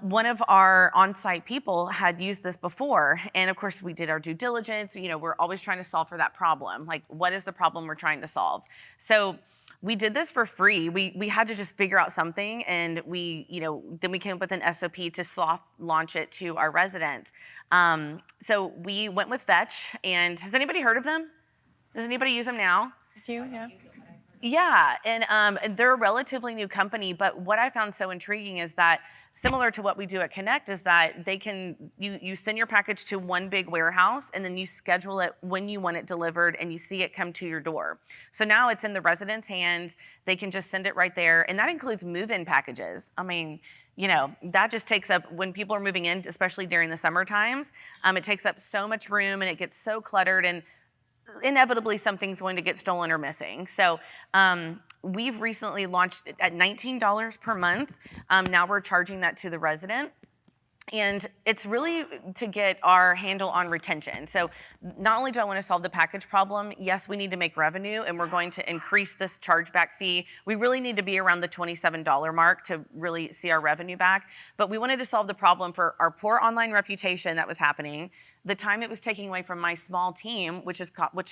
one of our on-site people had used this before. And of course, we did our due diligence. You know, we're always trying to solve for that problem. Like, what is the problem we're trying to solve? So we did this for free. We had to just figure out something, and we, you know, then we came up with an SOP to soft launch it to our residents. So we went with Fetch, and has anybody heard of them? Does anybody use them now? A few, yeah. Yeah, and they're a relatively new company, but what I found so intriguing is that, similar to what we do at Connect, is that they can, you send your package to one big warehouse, and then you schedule it when you want it delivered, and you see it come to your door. So now it's in the resident's hands. They can just send it right there, and that includes move-in packages. I mean, you know, that just takes up, when people are moving in, especially during the summer times, it takes up so much room, and it gets so cluttered, and inevitably something's going to get stolen or missing. So we've recently launched it at $19 per month. Now we're charging that to the resident. And it's really to get our handle on retention. So not only do I want to solve the package problem, yes, we need to make revenue and we're going to increase this chargeback fee. We really need to be around the $27 mark to really see our revenue back. But we wanted to solve the problem for our poor online reputation that was happening, the time it was taking away from my small team, which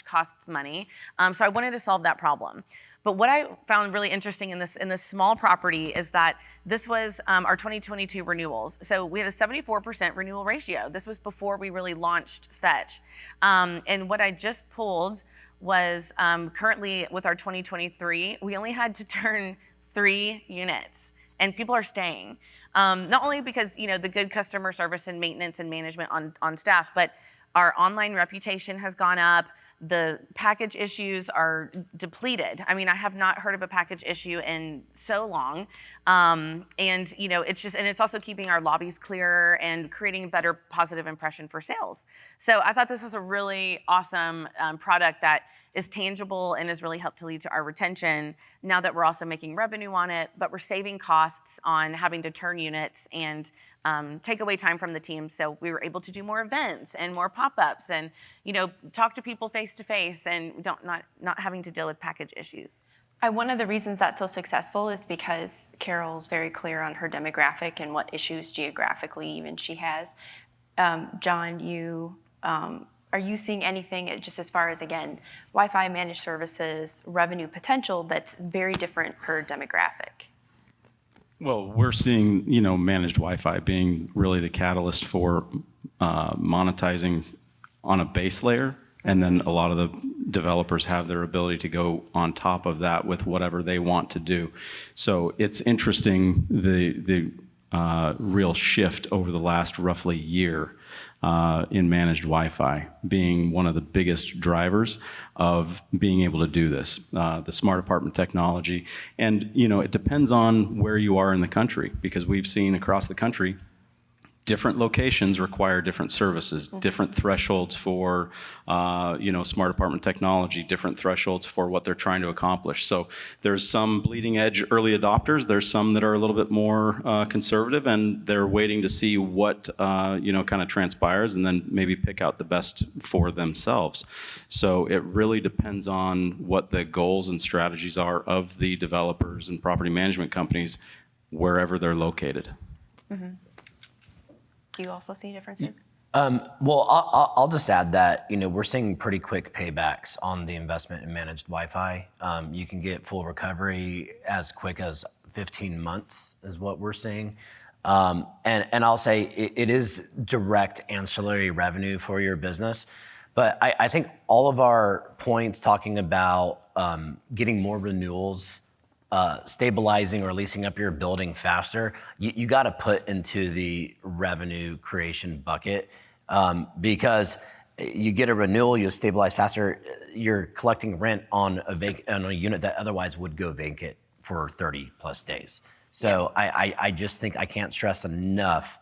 costs money. So I wanted to solve that problem. But what I found really interesting in this small property is that this was our 2022 renewals. So we had a 74% renewal ratio. This was before we really launched Fetch. And what I just pulled was currently with our 2023, we only had to turn 3 units, and people are staying. Not only because the good customer service and maintenance and management on staff, but our online reputation has gone up. The package issues are depleted. I mean, I have not heard of a package issue in so long. And it's also keeping our lobbies clearer and creating a better positive impression for sales. So I thought this was a really awesome product that is tangible and has really helped to lead to our retention now that we're also making revenue on it, but we're saving costs on having to turn units and take away time from the team. So we were able to do more events and more pop-ups and talk to people face to face and not having to deal with package issues. One of the reasons that's so successful is because Carol's very clear on her demographic and what issues geographically even she has. John, are you seeing anything just as far as, again, Wi-Fi managed services, revenue potential that's very different per demographic? Well, we're seeing, managed Wi-Fi being really the catalyst for monetizing on a base layer, and then a lot of the developers have their ability to go on top of that with whatever they want to do. So it's interesting the real shift over the last roughly year in managed Wi-Fi being one of the biggest drivers of being able to do this, the smart apartment technology. And, it depends on where you are in the country, because we've seen across the country, different locations require different services, different thresholds for, smart apartment technology, different thresholds for what they're trying to accomplish. So there's some bleeding edge early adopters. There's some that are a little bit more conservative, and they're waiting to see what, kind of transpires, and then maybe pick out the best for themselves. So it really depends on what the goals and strategies are of the developers and property management companies wherever they're located. Mm-hmm. Do you also see differences? Well, I'll just add that, we're seeing pretty quick paybacks on the investment in managed Wi-Fi. You can get full recovery as quick as 15 months is what we're seeing. And I'll say it is direct ancillary revenue for your business. But I think all of our points talking about getting more renewals, stabilizing or leasing up your building faster, you got to put into the revenue creation bucket, because you get a renewal, you stabilize faster, you're collecting rent on a unit that otherwise would go vacant for 30 plus days. So I just think I can't stress enough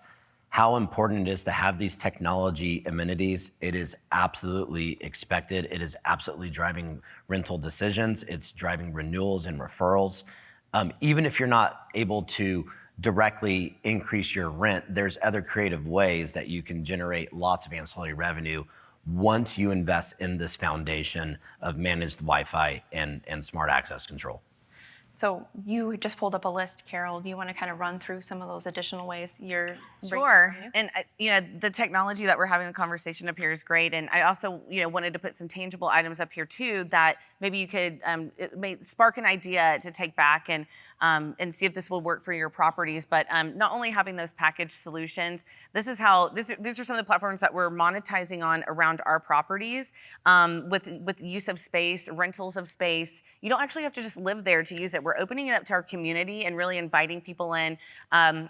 how important it is to have these technology amenities. It is absolutely expected. It is absolutely driving rental decisions. It's driving renewals and referrals. Even if you're not able to directly increase your rent, there's other creative ways that you can generate lots of ancillary revenue once you invest in this foundation of managed Wi-Fi and smart access control. So you just pulled up a list, Carol. Do you want to kind of run through some of those additional ways you're Sure. And the technology that we're having the conversation up here is great. And I also wanted to put some tangible items up here too that maybe you could it may spark an idea to take back and see if this will work for your properties. But not only having those package solutions, these are some of the platforms that we're monetizing on around our properties with use of space, rentals of space. You don't actually have to just live there to use it. We're opening it up to our community and really inviting people in.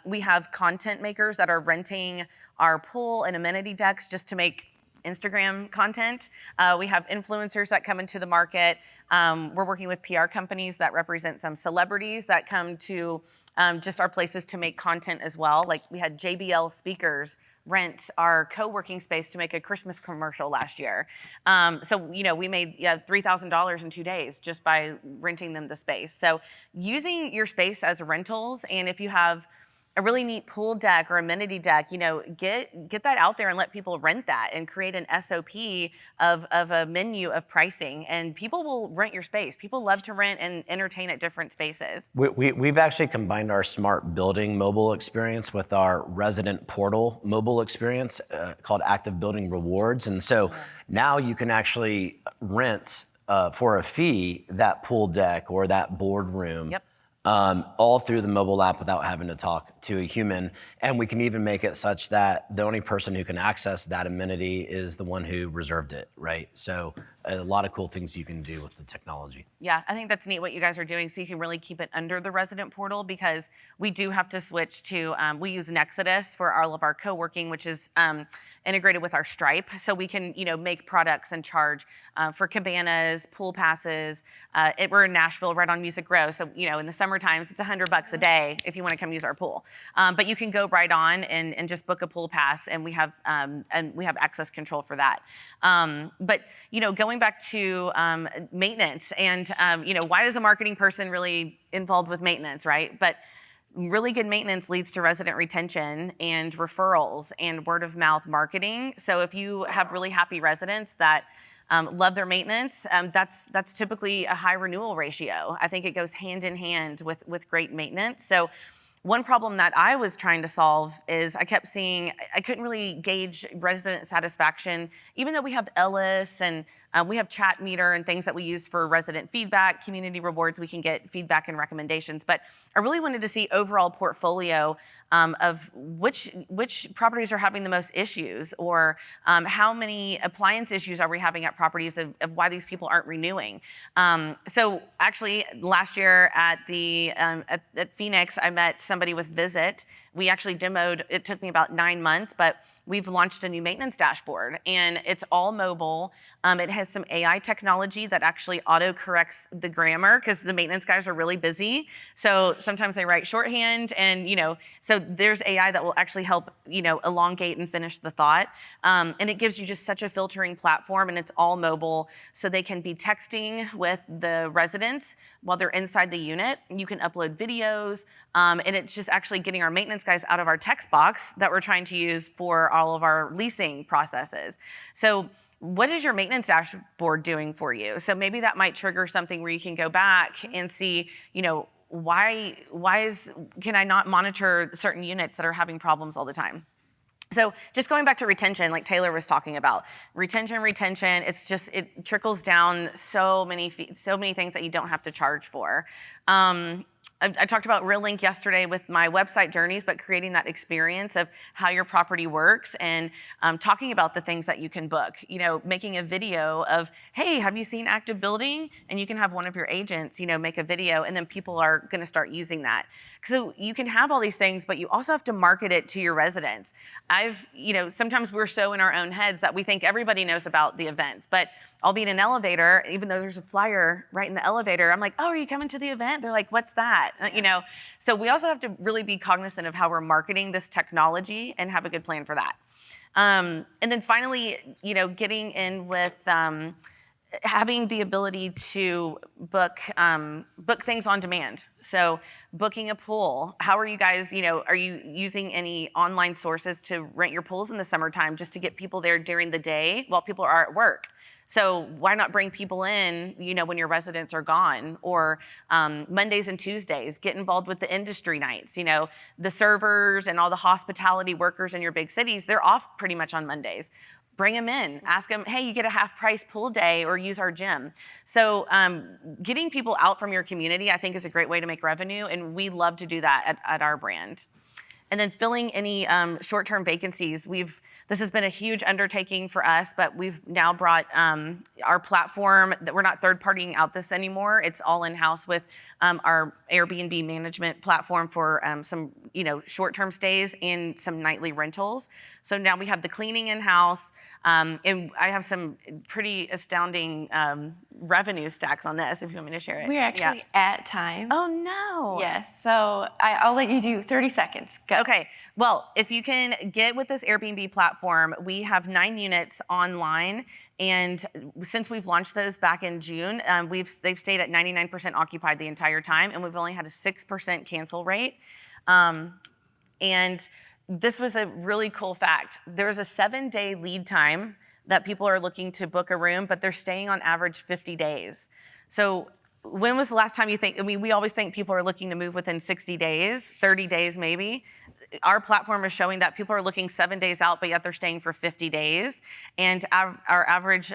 We have content makers that are renting our pool and amenity decks just to make Instagram content. We have influencers that come into the market. We're working with PR companies that represent some celebrities that come to just our places to make content as well. Like we had JBL speakers rent our co-working space to make a Christmas commercial last year. So we made $3,000 in 2 days just by renting them the space. So using your space as rentals, and if you have a really neat pool deck or amenity deck, get that out there and let people rent that and create an SOP of a menu of pricing, and people will rent your space. People love to rent and entertain at different spaces. We've actually combined our smart building mobile experience with our resident portal mobile experience called Active Building Rewards. And so now you can actually rent for a fee that pool deck or that boardroom. Yep. All through the mobile app without having to talk to a human. And we can even make it such that the only person who can access that amenity is the one who reserved it, right? So a lot of cool things you can do with the technology. Yeah, I think that's neat what you guys are doing, so you can really keep it under the resident portal, because we do have to switch to, we use Nexodus for all of our co-working, which is integrated with our Stripe. So we can, make products and charge for cabanas, pool passes. We're in Nashville, right on Music Row. So, in the summer times, it's $100 a day if you want to come use our pool. But you can go right on and just book a pool pass, and we have access control for that. But going back to maintenance and why is a marketing person really involved with maintenance, right? But really good maintenance leads to resident retention and referrals and word of mouth marketing. So if you have really happy residents that love their maintenance, that's typically a high renewal ratio. I think it goes hand in hand with great maintenance. So one problem that I was trying to solve is I kept seeing, I couldn't really gauge resident satisfaction, even though we have Ellis and we have Chat Meter and things that we use for resident feedback, community rewards, we can get feedback and recommendations. But I really wanted to see overall portfolio of which properties are having the most issues, or how many appliance issues are we having at properties of why these people aren't renewing. So actually last year at Phoenix, I met somebody with Visit. We actually demoed, it took me about 9 months, but we've launched a new maintenance dashboard, and it's all mobile. It has some AI technology that actually auto-corrects the grammar, because the maintenance guys are really busy. So sometimes they write shorthand, and so there's AI that will actually help elongate and finish the thought. And it gives you just such a filtering platform, and it's all mobile, so they can be texting with the residents while they're inside the unit. You can upload videos, and it's just actually getting our maintenance guys out of our text box that we're trying to use for all of our leasing processes. So what is your maintenance dashboard doing for you? So maybe that might trigger something where you can go back and see, why can I not monitor certain units that are having problems all the time? So just going back to retention, like Taylor was talking about, retention, it trickles down so many things that you don't have to charge for. I talked about RealLink yesterday with my website journeys, but creating that experience of how your property works, and talking about the things that you can book. Making a video of, hey, have you seen Active Building? And you can have one of your agents, make a video, and then people are going to start using that. So you can have all these things, but you also have to market it to your residents. Sometimes we're so in our own heads that we think everybody knows about the events, but I'll be in an elevator, even though there's a flyer right in the elevator. I'm like, oh, are you coming to the event? They're like, what's that? So we also have to really be cognizant of how we're marketing this technology and have a good plan for that. And then finally, getting in with having the ability to book things on demand. So booking a pool. How are you guys, are you using any online sources to rent your pools in the summertime just to get people there during the day while people are at work? So why not bring people in, when your residents are gone? Or Mondays and Tuesdays, get involved with the industry nights. The servers and all the hospitality workers in your big cities, they're off pretty much on Mondays. Bring them in, ask them, hey, you get a half price pool day, or use our gym. So getting people out from your community, I think, is a great way to make revenue, and we love to do that at our brand. And then filling any short-term vacancies. This has been a huge undertaking for us, but we've now brought our platform, that we're not third-partying out this anymore. It's all in-house with our Airbnb management platform for some short-term stays and some nightly rentals. So now we have the cleaning in-house, and I have some pretty astounding revenue stacks on this if you want me to share it. We're actually at time. Oh no. Yes, so I'll let you do 30 seconds. Go. Okay, well, if you can get with this Airbnb platform, we have 9 units online, and since we've launched those back in June, they've stayed at 99% occupied the entire time, and we've only had a 6% cancel rate. And this was a really cool fact. There's a 7-day lead time that people are looking to book a room, but they're staying on average 50 days. So when was the last time you think, I mean, we always think people are looking to move within 60 days, 30 days maybe. Our platform is showing that people are looking 7 days out, but yet they're staying for 50 days. And our average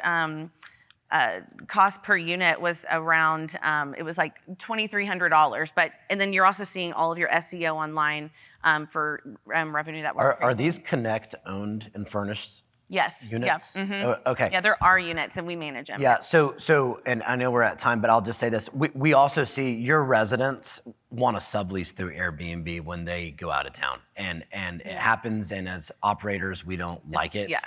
cost per unit was around, it was like $2,300. And then you're also seeing all of your SEO online for revenue that we're Are these Connect owned and furnished Yes. units? Yeah. Oh, okay. Yeah, there are units and we manage them. Yeah, so, and I know we're at time, but I'll just say this. We also see your residents want to sublease through Airbnb when they go out of town. And it happens, and as operators, we don't like it. Yeah.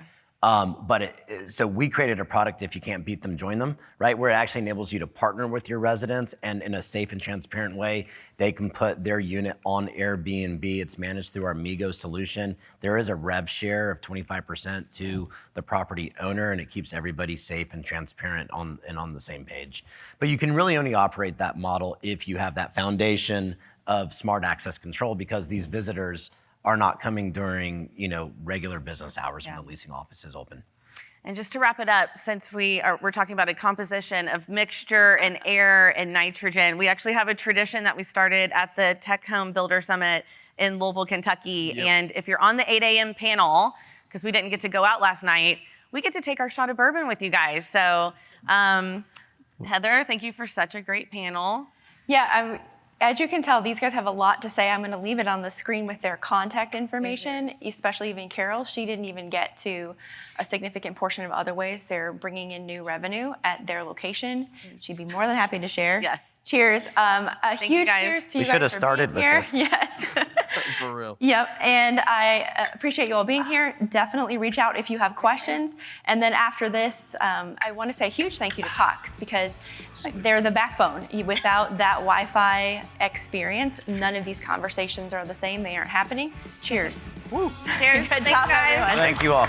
So we created a product, if you can't beat them, join them, right? Where it actually enables you to partner with your residents, and in a safe and transparent way, they can put their unit on Airbnb. It's managed through our Migo solution. There is a rev share of 25% to the property owner, and it keeps everybody safe and transparent on the same page. But you can really only operate that model if you have that foundation of smart access control, because these visitors are not coming during, regular business hours when the leasing office is open. And just to wrap it up, since we're talking about a composition of mixture and air and nitrogen, we actually have a tradition that we started at the TecHome Builder Summit in Louisville, Kentucky. Yep. And if you're on the 8 a.m. panel, because we didn't get to go out last night, we get to take our shot of bourbon with you guys. So, Heather, thank you for such a great panel. Yeah, as you can tell, these guys have a lot to say. I'm going to leave it on the screen with their contact information, especially even Carol. She didn't even get to a significant portion of other ways they're bringing in new revenue at their location. She'd be more than happy to share. Yes. Cheers. A you, huge guys. cheers to We you should guys have for started being with here. this. Yes. For real. Yep, and I appreciate you all being here. Definitely reach out if you have questions. And then after this, I want to say a huge thank you to Cox, because they're the backbone. Without that Wi-Fi experience, none of these conversations are the same. They aren't happening. Cheers. Cheers. Good Thanks, job, guys. everyone. Thank you all.